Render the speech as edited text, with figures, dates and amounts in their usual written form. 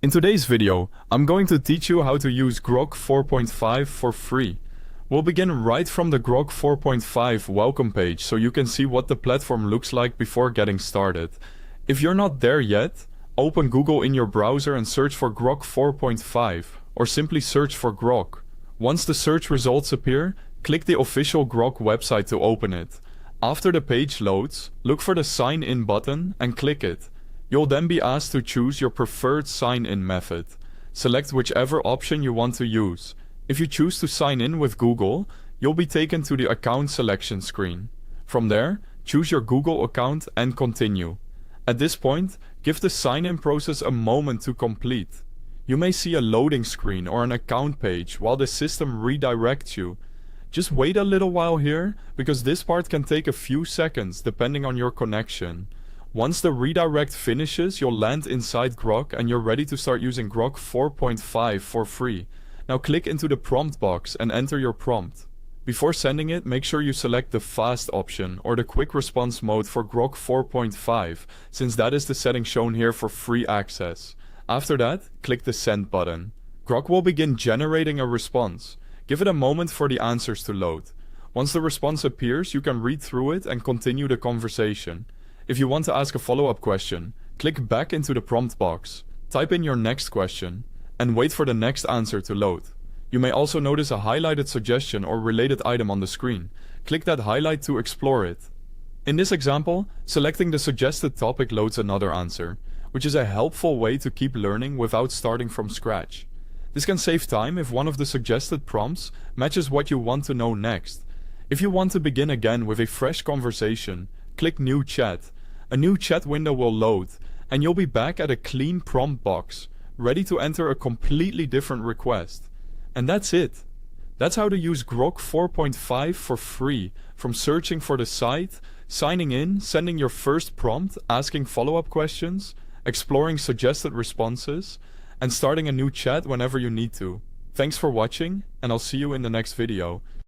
In today's video, I'm going to teach you how to use Grok 4.5 for free. We'll begin right from the Grok 4.5 welcome page so you can see what the platform looks like before getting started. If you're not there yet, open Google in your browser and search for Grok 4.5, or simply search for Grok. Once the search results appear, click the official Grok website to open it. After the page loads, look for the Sign In button and click it. You'll then be asked to choose your preferred sign-in method. Select whichever option you want to use. If you choose to sign in with Google, you'll be taken to the account selection screen. From there, choose your Google account and continue. At this point, give the sign-in process a moment to complete. You may see a loading screen or an account page while the system redirects you. Just wait a little while here, because this part can take a few seconds depending on your connection. Once the redirect finishes, you'll land inside Grok and you're ready to start using Grok 4.5 for free. Now click into the prompt box and enter your prompt. Before sending it, make sure you select the fast option or the quick response mode for Grok 4.5, since that is the setting shown here for free access. After that, click the send button. Grok will begin generating a response. Give it a moment for the answers to load. Once the response appears, you can read through it and continue the conversation. If you want to ask a follow-up question, click back into the prompt box, type in your next question, and wait for the next answer to load. You may also notice a highlighted suggestion or related item on the screen. Click that highlight to explore it. In this example, selecting the suggested topic loads another answer, which is a helpful way to keep learning without starting from scratch. This can save time if one of the suggested prompts matches what you want to know next. If you want to begin again with a fresh conversation, click New Chat. A new chat window will load, and you'll be back at a clean prompt box, ready to enter a completely different request. And that's it. That's how to use Grok 4.5 for free, from searching for the site, signing in, sending your first prompt, asking follow-up questions, exploring suggested responses, and starting a new chat whenever you need to. Thanks for watching, and I'll see you in the next video.